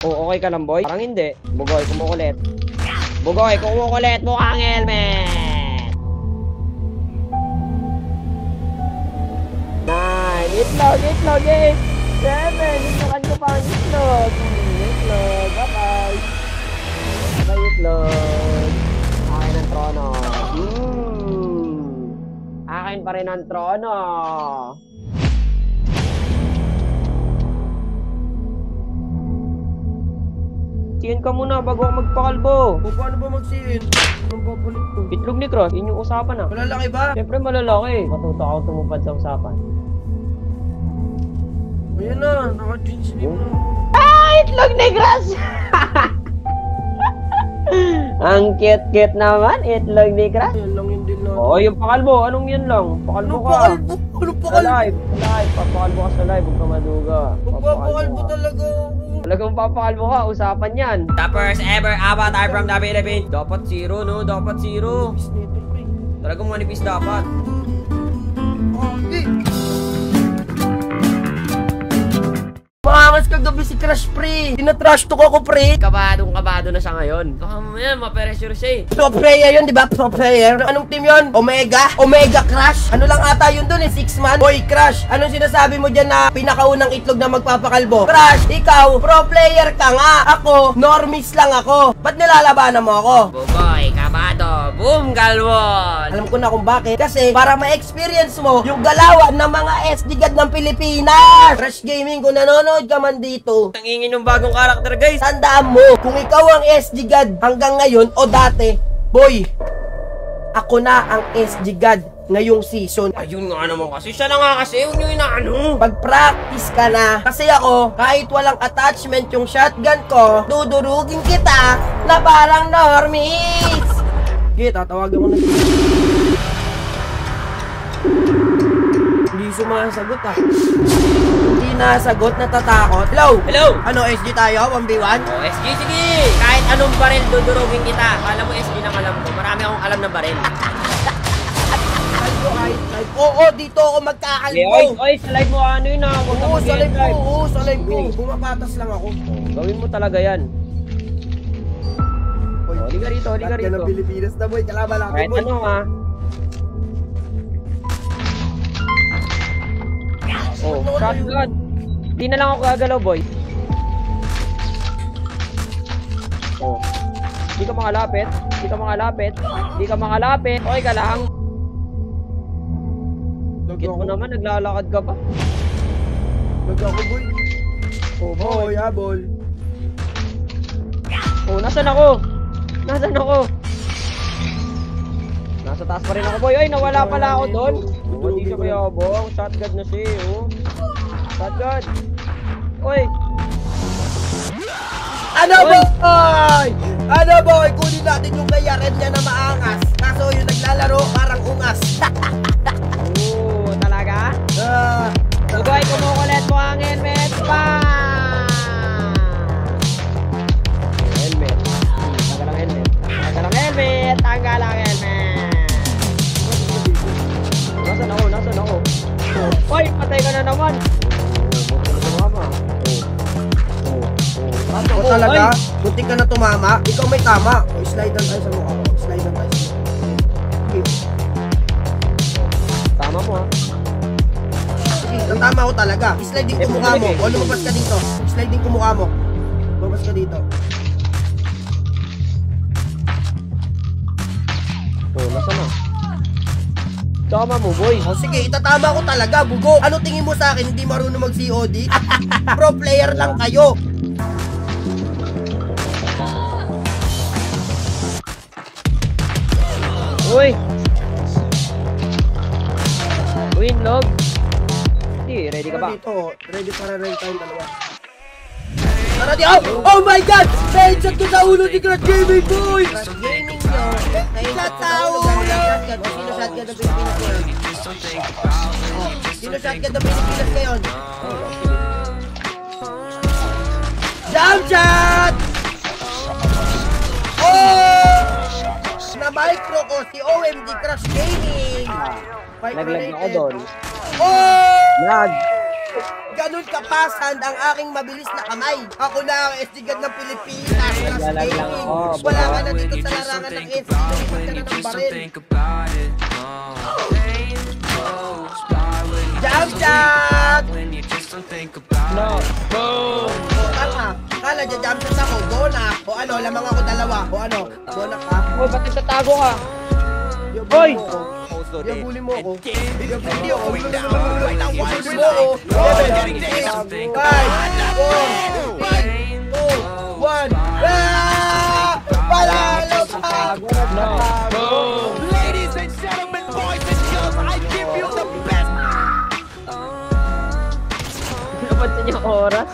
Oh, okay ka lang, boy? Parang hindi. Bugoy, kumukulit. Bugoy, kumukulit. Mukhang helmet. Nine. Itlog, eh. 7. Itlogan ko pa ang itlog. Itlog. Bye-bye. Bye, itlog. Akin ang trono. Akin pa rin ang trono. Siin ka muna bago ako magpakalbo. Paano ba magsiin? Anong papalit ko? Itlog ni Cross, yun yung usapan ah. Malalaki ba? Siyempre malalaki. Matuto ako tumupad sa usapan. Ayan na, naka-jeans sleeve na. Ah! Itlog ni Cross! Ang cute naman, itlog ni Cross. Ayan lang yun din natin. Oo, yung pakalbo. Anong yun lang? Pakalbo ka. Anong Sa pakalbo? live. Papakalbo ka sa live. Huwag ka maduga. Magpapakalbo talaga ako. Talagang papakalbo ka. Usapan yan. The first ever avatar from the Philippines. Dapat 0, no? Dapat 0. Manipis nito, pre. Talagang manipis dapat. Maangas kagabi si Crush, pre. Tinatrash talk ako, pre. Kabado na siya ngayon. Baka mamaya ma-pressure siya eh. Pro player yun, di ba? Pro player. Anong team yun? Omega? Omega Crush? Ano lang ata yun dun eh? 6 man? Boy, Crush. Anong sinasabi mo dyan na pinakaunang itlog na magpapakalbo? Crush, ikaw, pro player ka nga. Ako, normies lang ako. Ba't nilalabanan mo ako? Bugoy, kabado, boom, galwon. Alam ko na kung bakit. Kasi para ma-experience mo yung galawan ng mga SD God ng Pilipinas. Crush Gaming, kung nanonood ka man dito, Tangingin yung bagong karakter, guys. tandaan mo, kung ikaw ang SD God hanggang ngayon o dati, boy, ako na ang SD God ngayong season. Ayun nga naman kasi. Siya na nga kasi. Huwag nyo inaano. Pag-practice ka na. Kasi ako, kahit walang attachment yung shotgun ko, dudurugin kita na parang normies. Okay, tatawagan ko na. Hindi sumasagot ah. Hindi nasagot, natatakot. Hello? Hello? Ano, SG tayo? 1v1? Oh, SG, sige. Kahit anong baril, dudurugin kita. Kala mo SG lang alam ko. Marami akong alam na baril. Oo, dito ako magkakalbo. Oy, sa live mo ano yun ah. Huwag ka Oo, sa live ko. mag-live. Oo, sa live ko. Bumapatas lang ako. Gawin mo talaga yan. Boy, Liga rito, liga Yan ang rito. Pilipinas na, boy. Kalaban natin, Kahit boy. ano ah. Oh, shotgun. Di na lang ako gagalaw, boy. Oh. Di ka makalapit. Di ka makalapit. Di ka makalapit. Okay ka lang. Kit mo naman, naglalakad ka pa. Lag ako, boy. Oh, boy. Oh, yabol. Oh, nasan ako? Nasan ako? Nasa taas pa rin ako, boy. Ay, nawala pala ako doon. Oh, di siya mayabong. Shotgun na siya, oh. Shotgun. Oy. Ano, boy? Ano, boy? Kunin natin yung kayarin niya na maangas. Kaso yung naglalaro, parang ungas. Oh, talaga? Bugoy, kumukulit mo ang helmet pa! Helmet. Tanggal ang helmet. Tanggal ang helmet. Tanggal ang helmet. Nasaan ako? Nasaan ako? Oy, patay ka na naman. O talaga? Buti ka na tumama? Ikaw may tama. O slide lang tayo sa mukha ko. Slide lang tayo sa mukha. Okay. Tama mo ha. Sige, natama ko talaga. Slide din ko mukha mo. O lumabas ka dito. Slide din ko mukha mo. Lumabas ka dito. Oh, nasaan na? Tama mo, boy. O sige, itatama ko talaga, bugo. Ano tingin mo sa akin? Hindi marunong mag-COD? Pro player lang kayo. Uy! Winlog? Hindi, ready ka ba? Dito, ready para rin tayong dalawa. Tara di, oh my god! Headshot ko sa ulo ni Crush Gaming, boy! Crush Gaming nyo, headshot sa ulo! Sino shotgun ng Pilipinas ngayon? Sino shotgun ng Pilipinas ngayon? Jump shot! Oh! Na-micro ko si OMG Crush Gaming! Naglag ako doon. Oh! Lag! Ganun kapasan ang aking mabilis na kamay. Ako na ang estigad ng Pilipinas. Lalag lang ako. Wala ka na dito sa larangan ng SC. Lumipad ka na ng baril. Jump shot! No. Boom! Kala dyan jump shot ako. Go na. O ano, lamang ako dalawa. O ano, go na ka. Hoy, ba't nagtatago ka? Hoy! Yabuli mo ako. Yabuli ako. Yabuli mo ako. 7, 6, 5, 4, 3, 2, 1. Palalo ka! No. Boom! Ladies and gentlemen, boys and girls, I give you the best. Napansin yung oras?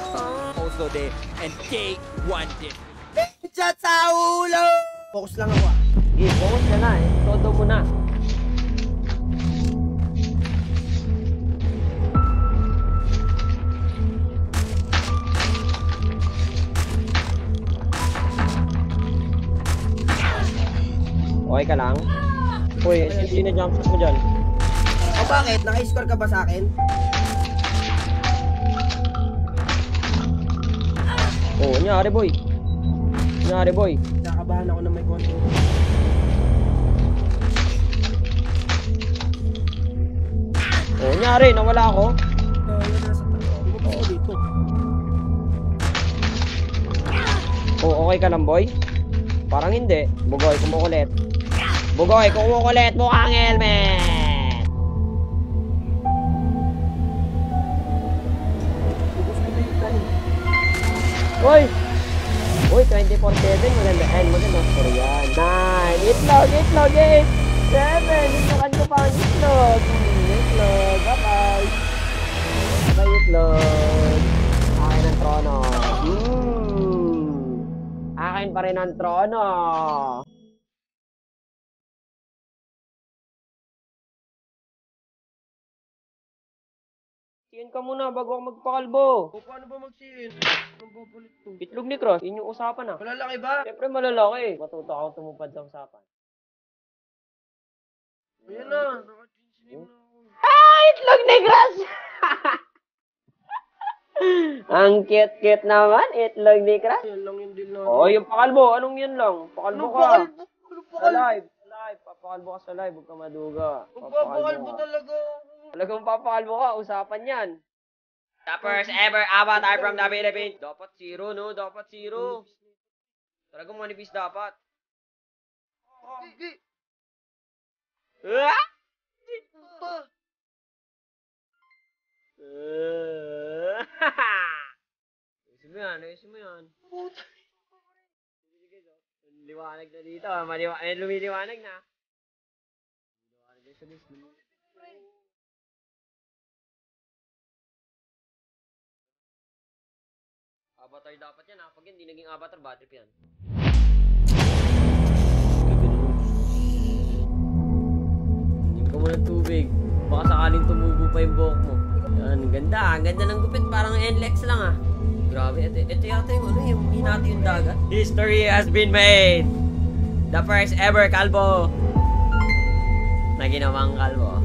Also there, and K1 did. Chat sa ulo! Focus lang ako Sige, focus ka na eh. Todo mo na. Okay ka lang? Uy, sino jump shot mo dyan? O bakit? Naka-score ka ba sa akin? Oh, nyari boy. Nyari boy. Nakabahan ako na may konti. Oh, nyari. Nawala ako. Yun nasa tayo. Bumabas ako dito. Oh, okay ka lang boy? Parang hindi. Bugoy, kumukulit. Bugoy, kumukulit. Mukhang helmet. Uy! Uy, 24/7. Maganda. Maganda. Sorry yan. 9. Itlog, itlog, 8. 7. Itukan ko pa ang itlog. Itlog. Bye-bye. Bye, itlog. Akin ang trono. Akin pa rin ang trono. Siin ka muna bago ako magpakalbo. O paano ba mag-siin? Anong papalit to? Itlog ni Cross, yun yung usapan ah. Malalaki ba? Siyempre malalaki. Matuto akong tumupad sa usapan. Ayan na. Naka-jeans na ako. Itlog ni Cross! Ang cute-cute naman, itlog ni Cross. Yan lang yung deal natin. Oh, yung pakalbo, anong yan lang? Pakalbo Ano ka. pakalbo? Ano Sa pakalbo? live, papakalbo ka sa live, huwag ka maduga. Magpapakalbo ka. talaga ako. Talagang papakalbo ka, usapan yan. The first ever avatar from the Philippines. Dapat 0, no? Dapat 0. Talagang manipis dapat. Gigi! Ah! Pa! Ayusin mo yan, ayusin mo yan. Liwanag na dito, lumiliwanag na. Liwanag na sa display. Avatar dapat yan ha. Pag hindi naging avatar, bad trip yan. Hindi ka muna tubig. Baka sakaling tumubo pa yung buhok mo. Yan, ganda. Ang ganda ng gupit. Parang NLEX lang ah. Grabe. Ito yata yung ano, yung hinati yung dagat. History has been made. The first ever kalbo na ginawang kalbo.